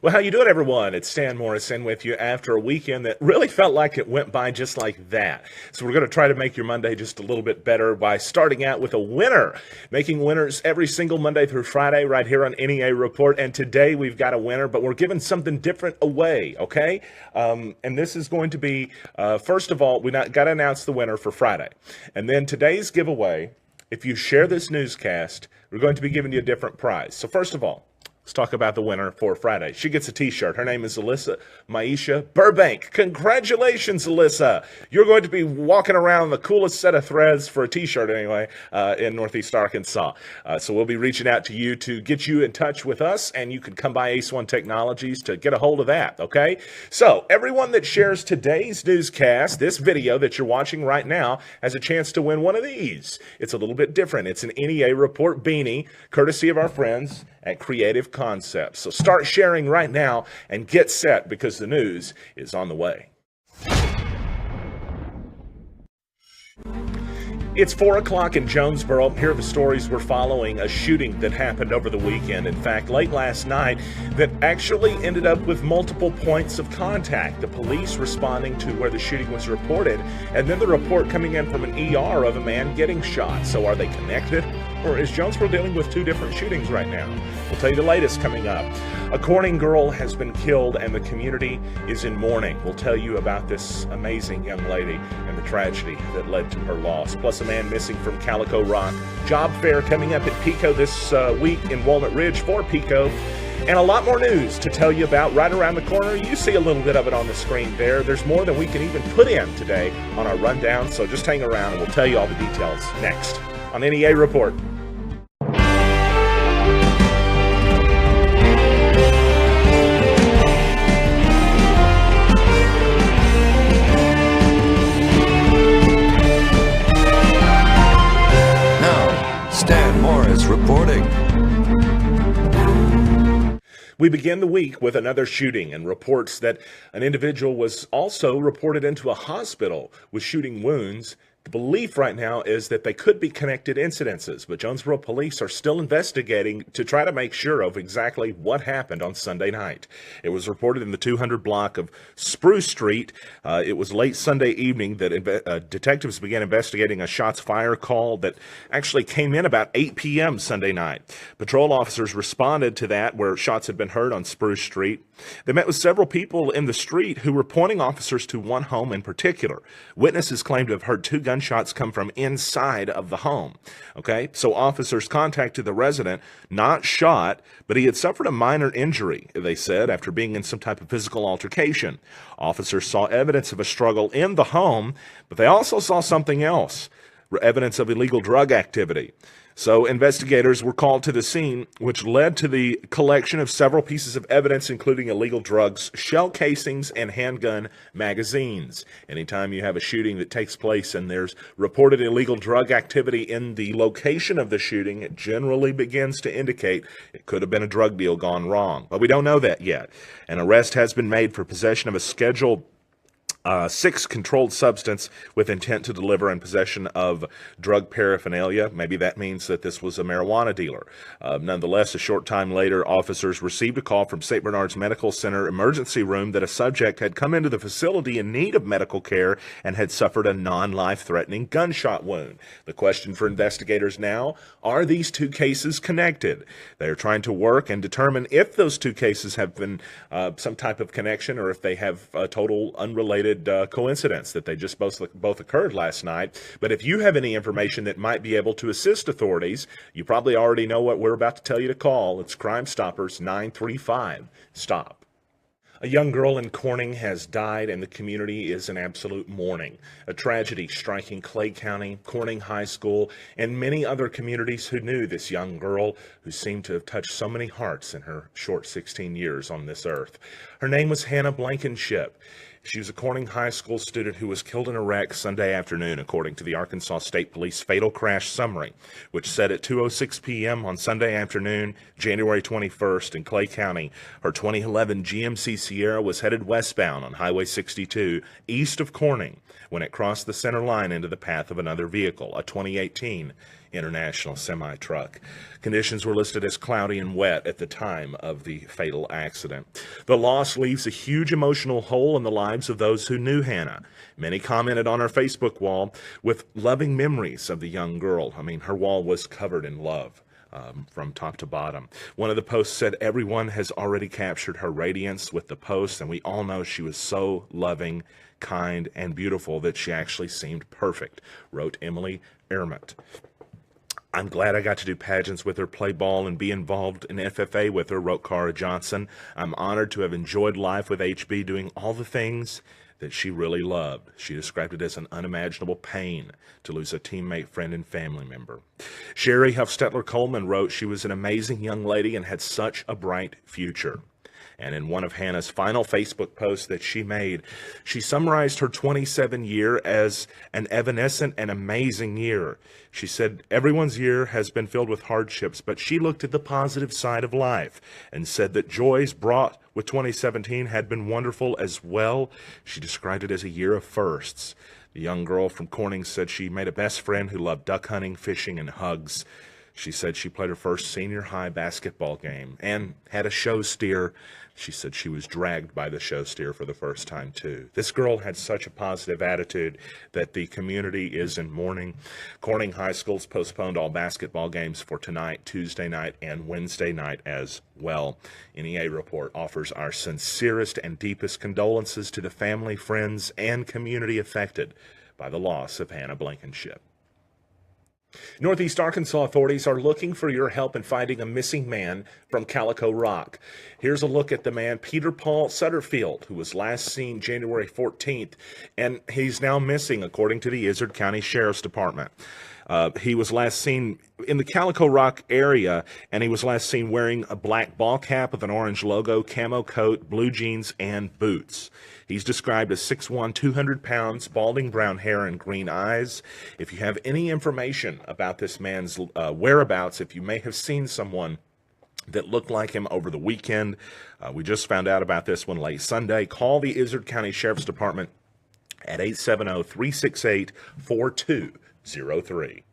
Well, how you doing, everyone? It's Stan Morrison with you after a weekend that really felt like it went by just like that. So we're going to try to make your Monday just a little bit better by starting out with a winner, making winners every single Monday through Friday right here on NEA Report. And today we've got a winner, but we're giving something different away, okay? And this is going to be, first of all, we got to announce the winner for Friday. And then today's giveaway, if you share this newscast, we're going to be giving you a different prize. So first of all, let's talk about the winner for Friday. She gets a t-shirt. Her name is Alyssa Maisha Burbank. Congratulations, Alyssa. You're going to be walking around the coolest set of threads for a t-shirt anyway in Northeast Arkansas. So we'll be reaching out to you to get you in touch with us, and you can come by Ace One Technologies to get a hold of that, okay? So everyone that shares today's newscast, this video that you're watching right now, has a chance to win one of these. It's a little bit different. It's an NEA Report beanie, courtesy of our friends at Creative Concepts. So start sharing right now and get set because the news is on the way. It's 4 o'clock in Jonesboro. Here are the stories we're following. A shooting that happened over the weekend. In fact, late last night, that actually ended up with multiple points of contact. The police responding to where the shooting was reported, and then the report coming in from an ER of a man getting shot. So are they connected? Or is Jonesboro dealing with two different shootings right now? We'll tell you the latest coming up. A Corning girl has been killed and the community is in mourning. We'll tell you about this amazing young lady and the tragedy that led to her loss. Plus a man missing from Calico Rock. Job fair coming up at Pico this week in Walnut Ridge for Pico. And a lot more news to tell you about right around the corner. You see a little bit of it on the screen there. There's more than we can even put in today on our rundown. So just hang around and we'll tell you all the details next on NEA Report. Stan Morris reporting. We begin the week with another shooting and reports that an individual was also reported into a hospital with shooting wounds. The belief right now is that they could be connected incidences, but Jonesboro police are still investigating to try to make sure of exactly what happened on Sunday night. It was reported in the 200 block of Spruce Street. It was late Sunday evening that detectives began investigating a shots fired call that actually came in about 8 p.m. Sunday night. Patrol officers responded to that where shots had been heard on Spruce Street. They met with several people in the street who were pointing officers to one home in particular. Witnesses claimed to have heard two gunshots come from inside of the home. Okay, so officers contacted the resident, not shot, but he had suffered a minor injury, they said, after being in some type of physical altercation. Officers saw evidence of a struggle in the home, but they also saw something else, evidence of illegal drug activity. So investigators were called to the scene, which led to the collection of several pieces of evidence, including illegal drugs, shell casings, and handgun magazines. Anytime you have a shooting that takes place and there's reported illegal drug activity in the location of the shooting, it generally begins to indicate it could have been a drug deal gone wrong. But we don't know that yet. An arrest has been made for possession of a Schedule 6 controlled substance with intent to deliver and possession of drug paraphernalia. Maybe that means that this was a marijuana dealer. Nonetheless, a short time later, officers received a call from St. Bernard's Medical Center emergency room that a subject had come into the facility in need of medical care and had suffered a non-life-threatening gunshot wound. The question for investigators now, are these two cases connected? They are trying to work and determine if those two cases have been some type of connection or if they have a total unrelated coincidence that they just both occurred last night. But if you have any information that might be able to assist authorities, you probably already know what we're about to tell you to call. It's Crime Stoppers 935-STOP. A young girl in Corning has died, and the community is in absolute mourning. A tragedy striking Clay County, Corning High School, and many other communities who knew this young girl who seemed to have touched so many hearts in her short 16 years on this earth. Her name was Hannah Blankenship. She was a Corning High School student who was killed in a wreck Sunday afternoon, according to the Arkansas State Police Fatal Crash Summary, which said at 2:06 p.m. on Sunday afternoon, January 21st in Clay County, her 2011 GMC Sierra was headed westbound on Highway 62 east of Corning when it crossed the center line into the path of another vehicle, a 2018 International semi-truck. Conditions were listed as cloudy and wet at the time of the fatal accident. The loss leaves a huge emotional hole in the lives of those who knew Hannah. Many commented on our Facebook wall with loving memories of the young girl. I mean, her wall was covered in love. From top to bottom. One of the posts said, "Everyone has already captured her radiance with the post, and we all know she was so loving, kind, and beautiful that she actually seemed perfect," wrote Emily Ermott. "I'm glad I got to do pageants with her, play ball, and be involved in FFA with her," wrote Cara Johnson. "I'm honored to have enjoyed life with HB, doing all the things that she really loved." She described it as an unimaginable pain to lose a teammate, friend, and family member. Sherry Huffstetler Coleman wrote, "She was an amazing young lady and had such a bright future." And in one of Hannah's final Facebook posts that she made, she summarized her 27 year as an evanescent and amazing year. She said, "Everyone's year has been filled with hardships, but she looked at the positive side of life and said that joys brought with 2017 had been wonderful as well." She described it as a year of firsts. The young girl from Corning said she made a best friend who loved duck hunting, fishing, and hugs. She said she played her first senior high basketball game and had a show steer. She said she was dragged by the show steer for the first time, too. This girl had such a positive attitude that the community is in mourning. Corning High School's postponed all basketball games for tonight, Tuesday night, and Wednesday night as well. NEA Report offers our sincerest and deepest condolences to the family, friends, and community affected by the loss of Hannah Blankenship. Northeast Arkansas authorities are looking for your help in finding a missing man from Calico Rock. Here's a look at the man, Peter Paul Sutterfield, who was last seen January 14th, and he's now missing, according to the Izard County Sheriff's Department. He was last seen in the Calico Rock area, and he was last seen wearing a black ball cap with an orange logo, camo coat, blue jeans, and boots. He's described as 6'1", 200 pounds, balding brown hair and green eyes. If you have any information about this man's whereabouts, if you may have seen someone that looked like him over the weekend, we just found out about this one late Sunday, call the Izard County Sheriff's Department at 870-368-4203.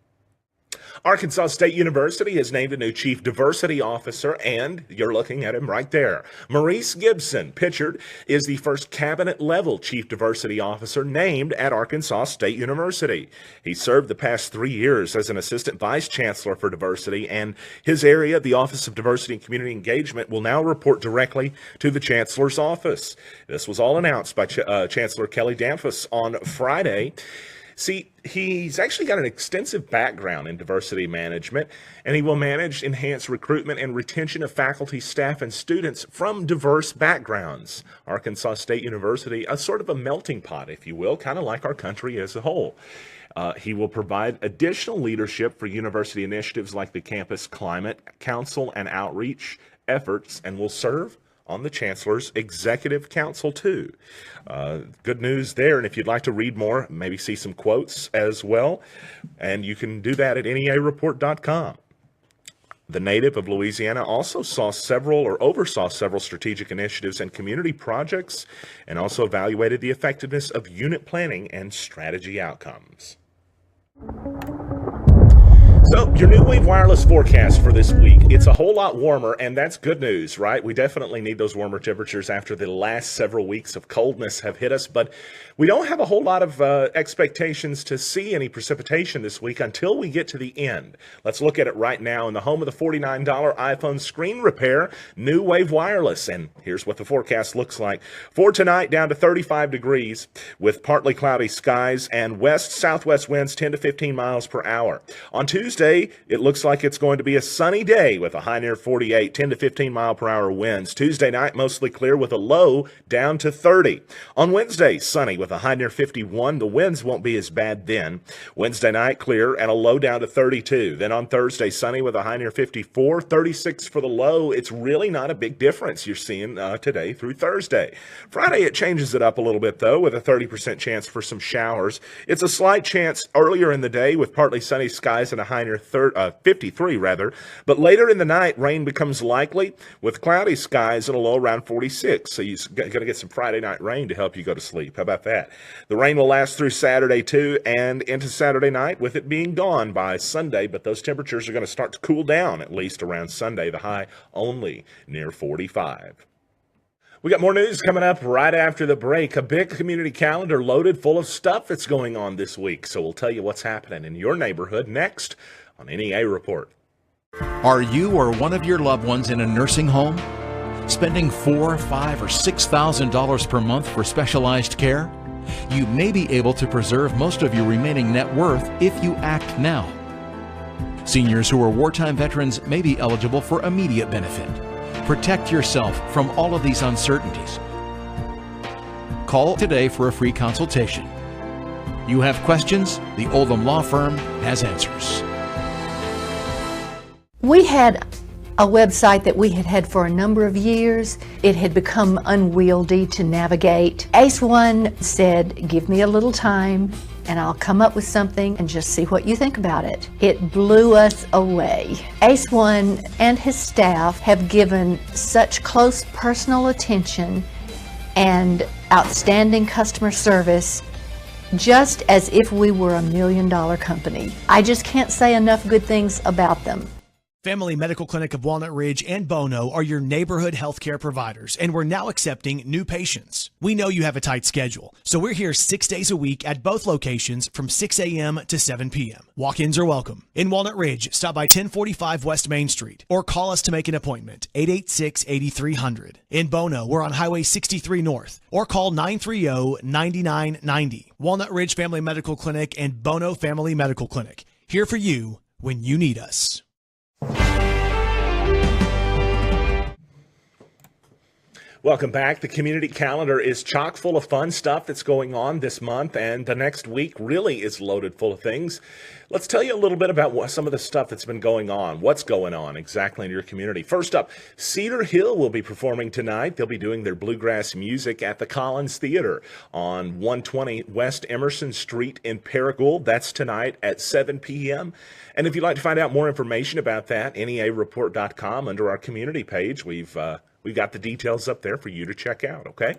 Arkansas State University has named a new Chief Diversity Officer, and you're looking at him right there. Maurice Gibson Pitchard is the first cabinet-level Chief Diversity Officer named at Arkansas State University. He served the past 3 years as an Assistant Vice Chancellor for Diversity, and his area, the Office of Diversity and Community Engagement, will now report directly to the Chancellor's office. This was all announced by Chancellor Kelly Danfus on Friday. See, he's actually got an extensive background in diversity management, and he will manage, enhance recruitment and retention of faculty, staff, and students from diverse backgrounds. Arkansas State University, a sort of a melting pot, if you will, kind of like our country as a whole. He will provide additional leadership for university initiatives like the Campus Climate Council and outreach efforts, and will serve on the Chancellor's Executive Council, too. Good news there, and if you'd like to read more, maybe see some quotes as well, and you can do that at neareport.com. The native of Louisiana also oversaw several strategic initiatives and community projects, and also evaluated the effectiveness of unit planning and strategy outcomes. So, your New Wave Wireless forecast for this week. It's a whole lot warmer, and that's good news, right? We definitely need those warmer temperatures after the last several weeks of coldness have hit us, but we don't have a whole lot of expectations to see any precipitation this week until we get to the end. Let's look at it right now in the home of the $49 iPhone screen repair, New Wave Wireless, and here's what the forecast looks like. For tonight, down to 35 degrees with partly cloudy skies and west-southwest winds 10 to 15 miles per hour. On Tuesday, it looks like it's going to be a sunny day with a high near 48, 10 to 15 mile per hour winds. Tuesday night, mostly clear with a low down to 30. On Wednesday, sunny with a high near 51. The winds won't be as bad then. Wednesday night, clear and a low down to 32. Then on Thursday, sunny with a high near 54, 36 for the low. It's really not a big difference you're seeing today through Thursday. Friday, it changes it up a little bit, though, with a 30% chance for some showers. It's a slight chance earlier in the day with partly sunny skies and a high near near 53 rather. But later in the night, rain becomes likely with cloudy skies and a low around 46. So you're going to get some Friday night rain to help you go to sleep. How about that? The rain will last through Saturday too and into Saturday night, with it being gone by Sunday. But those temperatures are going to start to cool down at least around Sunday. The high only near 45. We got more news coming up right after the break. A big community calendar loaded full of stuff that's going on this week. So we'll tell you what's happening in your neighborhood next on NEA Report. Are you or one of your loved ones in a nursing home? Spending $4,000, $5,000, or $6,000 per month for specialized care? You may be able to preserve most of your remaining net worth if you act now. Seniors who are wartime veterans may be eligible for immediate benefit. Protect yourself from all of these uncertainties. Call today for a free consultation. You have questions? The Oldham Law Firm has answers. We had a website that we had had for a number of years. It had become unwieldy to navigate. Ace One said, give me a little time and I'll come up with something and just see what you think about it. It blew us away. Ace One and his staff have given such close personal attention and outstanding customer service, just as if we were $1 million company. I just can't say enough good things about them. Family Medical Clinic of Walnut Ridge and Bono are your neighborhood healthcare providers, and we're now accepting new patients. We know you have a tight schedule, so we're here 6 days a week at both locations from 6 a.m. to 7 p.m. Walk-ins are welcome. In Walnut Ridge, stop by 1045 West Main Street or call us to make an appointment, 886-8300. In Bono, we're on Highway 63 North or call 930-9990. Walnut Ridge Family Medical Clinic and Bono Family Medical Clinic, here for you when you need us. Welcome back. The community calendar is chock full of fun stuff that's going on this month, and the next week really is loaded full of things. Let's tell you a little bit about some of the stuff that's been going on, what's going on exactly in your community. First up, Cedar Hill will be performing tonight. They'll be doing their bluegrass music at the Collins Theater on 120 West Emerson Street in Paragould. That's tonight at 7 p.m. And if you'd like to find out more information about that, neareport.com under our community page. We've got the details up there for you to check out, okay?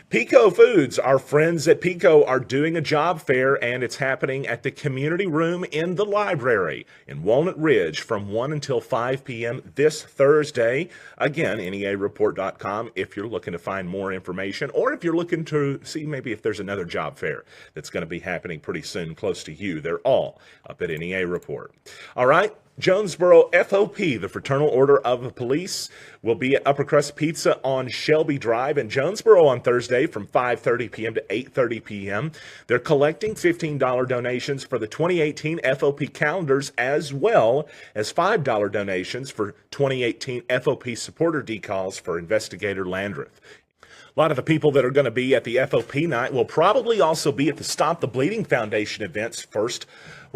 Pico Foods, our friends at Pico are doing a job fair, and it's happening at the community room in the library in Walnut Ridge from 1 until 5 p.m. this Thursday. Again, neareport.com if you're looking to find more information, or if you're looking to see maybe if there's another job fair that's going to be happening pretty soon close to you. They're all up at NEA Report. All right. Jonesboro FOP, the Fraternal Order of Police, will be at Upper Crust Pizza on Shelby Drive in Jonesboro on Thursday from 5:30 p.m. to 8:30 p.m. They're collecting $15 donations for the 2018 FOP calendars, as well as $5 donations for 2018 FOP supporter decals for Investigator Landreth. A lot of the people that are going to be at the FOP night will probably also be at the Stop the Bleeding Foundation event's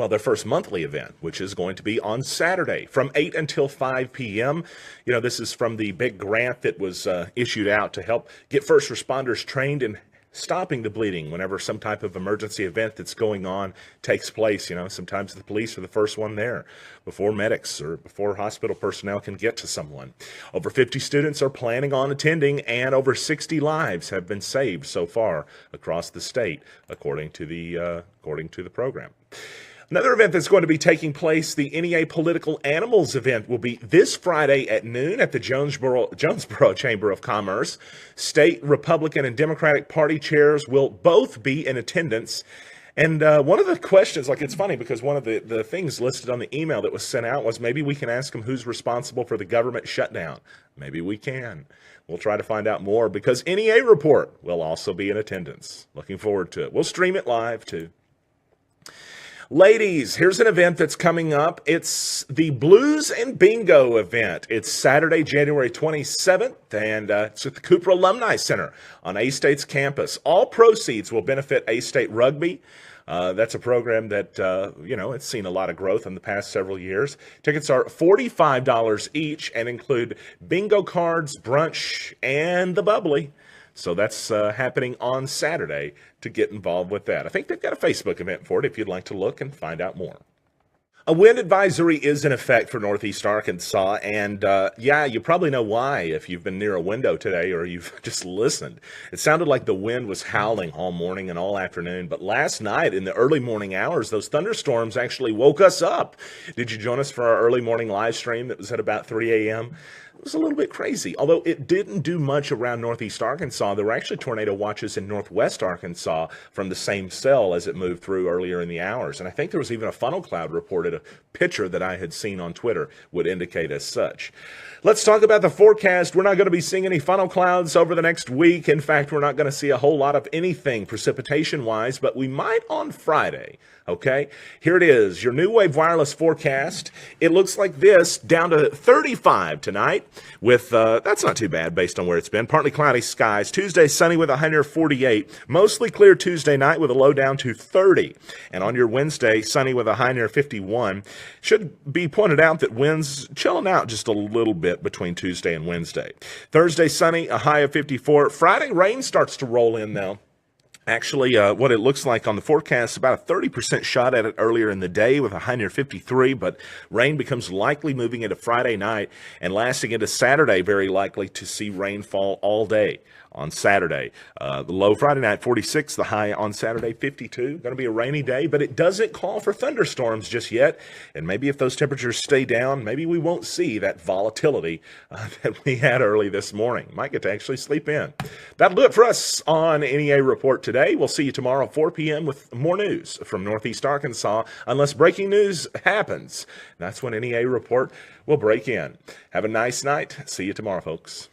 their first monthly event, which is going to be on Saturday from 8 until 5 p.m. You know, this is from the big grant that was issued out to help get first responders trained in stopping the bleeding whenever some type of emergency event that's going on takes place. You know, sometimes the police are the first one there before medics or before hospital personnel can get to someone. Over 50 students are planning on attending, and over 60 lives have been saved so far across the state, according to the program. Another event that's going to be taking place, the NEA Political Animals event, will be this Friday at noon at the Jonesboro Chamber of Commerce. State Republican and Democratic Party chairs will both be in attendance. And one of the questions, it's funny because one of the things listed on the email that was sent out was maybe we can ask them who's responsible for the government shutdown. Maybe we can. We'll try to find out more because NEA Report will also be in attendance. Looking forward to it. We'll stream it live too. Ladies, here's an event that's coming up. It's the Blues and Bingo event. It's Saturday, January 27th, and it's at the Cooper Alumni Center on A-State's campus. All proceeds will benefit A-State Rugby. That's a program that, it's seen a lot of growth in the past several years. Tickets are $45 each and include bingo cards, brunch, and the bubbly. So that's happening on Saturday to get involved with that. I think they've got a Facebook event for it if you'd like to look and find out more. A wind advisory is in effect for Northeast Arkansas, and yeah, you probably know why if you've been near a window today or you've just listened. It sounded like the wind was howling all morning and all afternoon, but last night in the early morning hours, those thunderstorms actually woke us up. Did you join us for our early morning live stream that was at about 3 a.m.? It was a little bit crazy, although it didn't do much around Northeast Arkansas. There were actually tornado watches in Northwest Arkansas from the same cell as it moved through earlier in the hours. And I think there was even a funnel cloud reported. A picture that I had seen on Twitter would indicate as such. Let's talk about the forecast. We're not going to be seeing any funnel clouds over the next week. In fact, we're not going to see a whole lot of anything precipitation-wise, but we might on Friday. Okay, here it is, your New Wave Wireless forecast. It looks like this, down to 35 tonight with, that's not too bad based on where it's been. Partly cloudy skies. Tuesday, sunny with a high near 48. Mostly clear Tuesday night with a low down to 30. And on your Wednesday, sunny with a high near 51. Should be pointed out that winds chilling out just a little bit between Tuesday and Wednesday. Thursday, sunny, a high of 54. Friday, rain starts to roll in now. Actually, what it looks like on the forecast, about a 30% shot at it earlier in the day with a high near 53, but rain becomes likely moving into Friday night and lasting into Saturday, very likely to see rainfall all day on Saturday. The low Friday night, 46, the high on Saturday, 52. Going to be a rainy day, but it doesn't call for thunderstorms just yet, and maybe if those temperatures stay down, maybe we won't see that volatility that we had early this morning. Might get to actually sleep in. That'll do it for us on NEA Report today. We'll see you tomorrow at 4 p.m. with more news from Northeast Arkansas, unless breaking news happens. That's when NEA Report will break in. Have a nice night. See you tomorrow, folks.